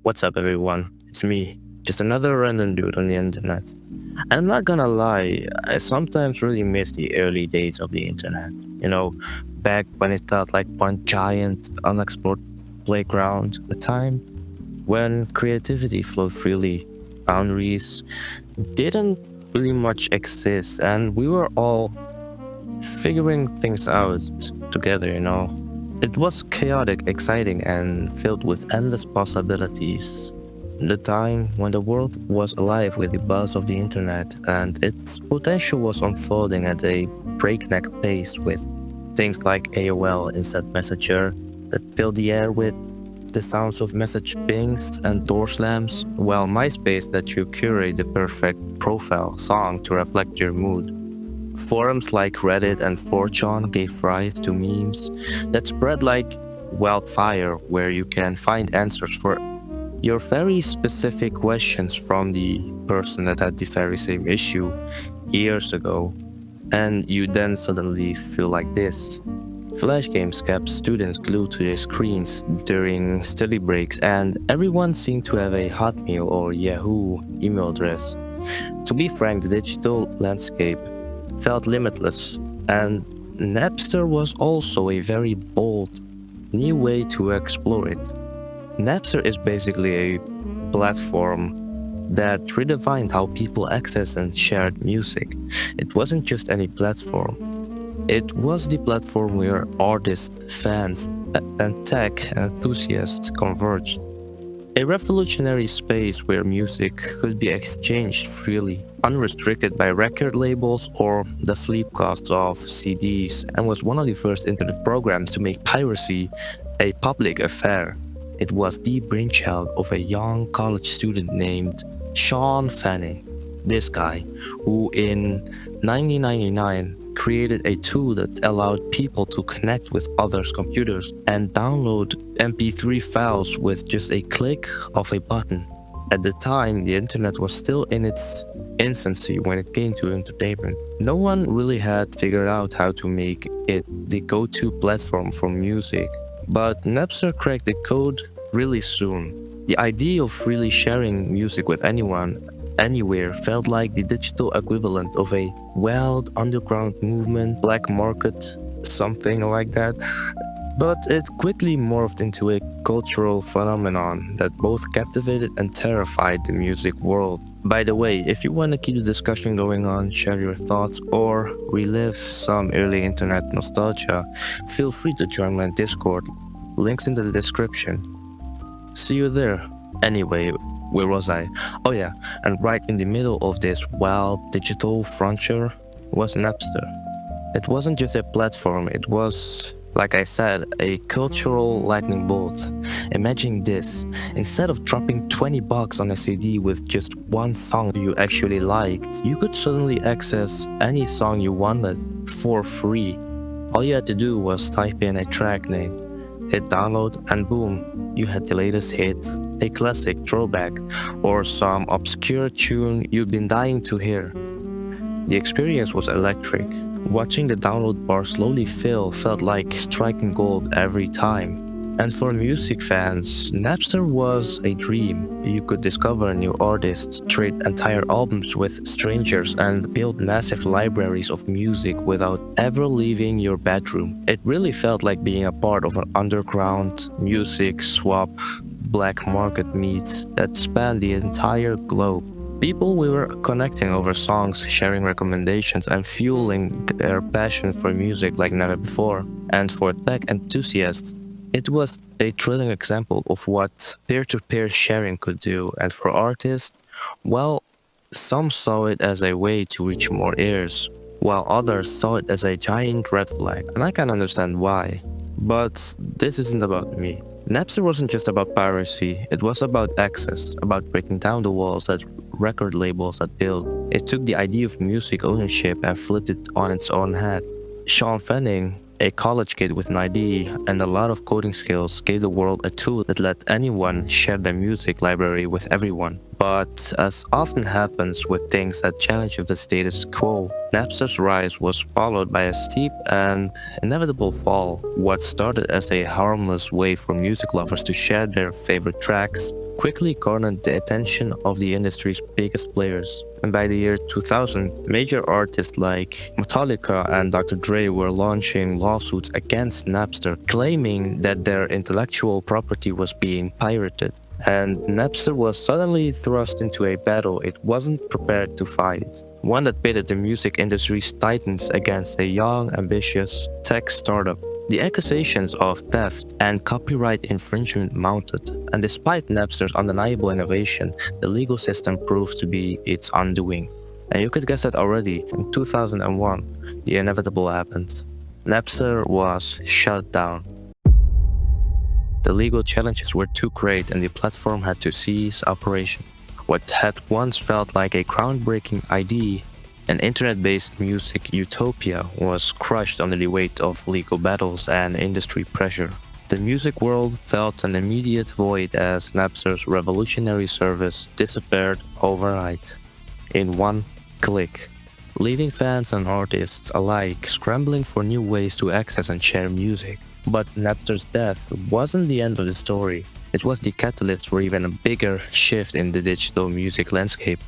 What's up, everyone? It's me, just another random dude on the internet. And I'm not gonna lie, I sometimes really miss the early days of the internet. Back when it felt like one giant, unexplored playground, a time when creativity flowed freely, boundaries didn't really much exist, and we were all figuring things out together. It was chaotic, exciting, and filled with endless possibilities. The time when the world was alive with the buzz of the internet and its potential was unfolding at a breakneck pace with things like AOL Instant Messenger that filled the air with the sounds of message pings and door slams, while MySpace let you curate the perfect profile song to reflect your mood. Forums like Reddit and 4chan gave rise to memes that spread like wildfire, where you can find answers for your very specific questions from the person that had the very same issue years ago. And you then suddenly feel like this. Flash games kept students glued to their screens during study breaks, and everyone seemed to have a Hotmail or Yahoo email address. To be frank, the digital landscape felt limitless, and Napster was also a very bold, new way to explore it. Napster is basically a platform that redefined how people access and shared music. It wasn't just any platform. It was the platform where artists, fans, and tech enthusiasts converged. A revolutionary space where music could be exchanged freely, unrestricted by record labels or the sleep costs of CDs, and was one of the first internet programs to make piracy a public affair. It was the brainchild of a young college student named Sean Fanning. This guy, who in 1999 created a tool that allowed people to connect with others' computers and download MP3 files with just a click of a button. At the time, the internet was still in its infancy when it came to entertainment. No one really had figured out how to make it the go-to platform for music, but Napster cracked the code really soon. The idea of freely sharing music with anyone, anywhere, felt like the digital equivalent of a wild underground movement, black market, something like that. But it quickly morphed into a cultural phenomenon that both captivated and terrified the music world. By the way, if you want to keep the discussion going on, share your thoughts, or relive some early internet nostalgia, feel free to join my Discord. Links in the description. See you there. Anyway, where was I? Oh yeah, and right in the middle of this wild digital frontier was Napster. It wasn't just a platform, it was, like I said, a cultural lightning bolt. Imagine this, instead of dropping 20 bucks on a CD with just one song you actually liked, you could suddenly access any song you wanted for free. All you had to do was type in a track name, hit download, and boom, you had the latest hit, a classic throwback, or some obscure tune you'd been dying to hear. The experience was electric. Watching the download bar slowly fill felt like striking gold every time. And for music fans, Napster was a dream. You could discover new artists, trade entire albums with strangers, and build massive libraries of music without ever leaving your bedroom. It really felt like being a part of an underground music swap black market meet that spanned the entire globe. People were connecting over songs, sharing recommendations, and fueling their passion for music like never before. And for tech enthusiasts, it was a thrilling example of what peer-to-peer sharing could do. And for artists, well, some saw it as a way to reach more ears, while others saw it as a giant red flag. And I can understand why. But this isn't about me. Napster wasn't just about piracy, it was about access, about breaking down the walls that record labels had built. It took the idea of music ownership and flipped it on its own head. Sean Fanning, a college kid with an ID and a lot of coding skills, gave the world a tool that let anyone share their music library with everyone. But as often happens with things that challenge the status quo, Napster's rise was followed by a steep and inevitable fall. What started as a harmless way for music lovers to share their favorite tracks quickly garnered the attention of the industry's biggest players. And by the year 2000, major artists like Metallica and Dr. Dre were launching lawsuits against Napster, claiming that their intellectual property was being pirated. And Napster was suddenly thrust into a battle it wasn't prepared to fight, one that pitted the music industry's titans against a young, ambitious tech startup. The accusations of theft and copyright infringement mounted, and despite Napster's undeniable innovation, the legal system proved to be its undoing. And you could guess it already, in 2001, the inevitable happened. Napster was shut down. The legal challenges were too great and the platform had to cease operation. What had once felt like a groundbreaking idea, an internet-based music utopia, was crushed under the weight of legal battles and industry pressure. The music world felt an immediate void as Napster's revolutionary service disappeared overnight, in one click, leaving fans and artists alike scrambling for new ways to access and share music. But Napster's death wasn't the end of the story. It was the catalyst for even a bigger shift in the digital music landscape.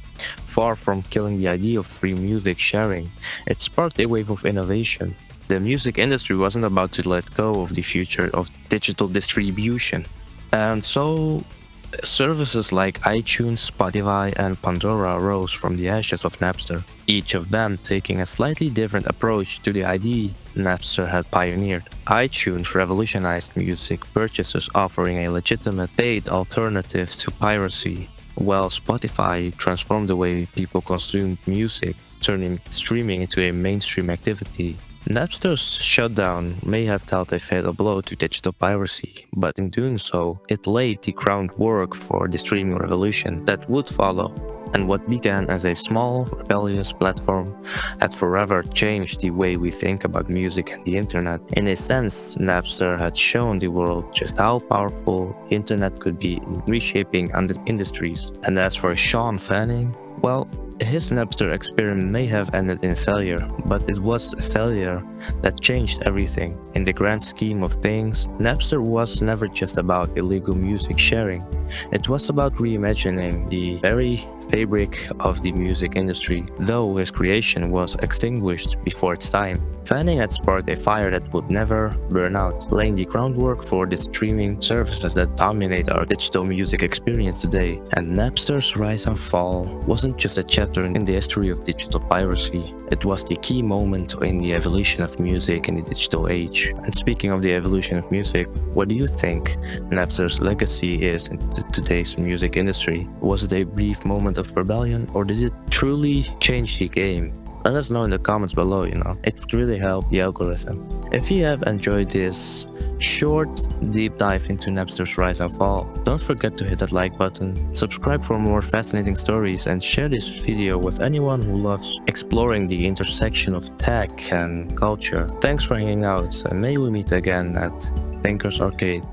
Far from killing the idea of free music sharing, it sparked a wave of innovation. The music industry wasn't about to let go of the future of digital distribution. And so, services like iTunes, Spotify, and Pandora rose from the ashes of Napster, each of them taking a slightly different approach to the idea Napster had pioneered. iTunes revolutionized music purchases, offering a legitimate paid alternative to piracy, while Spotify transformed the way people consumed music, turning streaming into a mainstream activity. Napster's shutdown may have dealt a fatal blow to digital piracy, but in doing so, it laid the groundwork for the streaming revolution that would follow. And what began as a small, rebellious platform had forever changed the way we think about music and the internet. In a sense, Napster had shown the world just how powerful the internet could be in reshaping industries. And as for Sean Fanning, well, his Napster experiment may have ended in failure, but it was a failure that changed everything. In the grand scheme of things, Napster was never just about illegal music sharing. It was about reimagining the very fabric of the music industry, though his creation was extinguished before its time. Fanning had sparked a fire that would never burn out, laying the groundwork for the streaming services that dominate our digital music experience today. And Napster's rise and fall wasn't just a chapter in the history of digital piracy, it was the key moment in the evolution of music in the digital age. And speaking of the evolution of music, what do you think Napster's legacy is in today's music industry? Was it a brief moment of rebellion, or did it truly change the game? Let us know in the comments below, it would really help the algorithm. If you have enjoyed this short deep dive into Napster's rise and fall, don't forget to hit that like button, subscribe for more fascinating stories, and share this video with anyone who loves exploring the intersection of tech and culture. Thanks for hanging out, and may we meet again at Thinkers Arcade.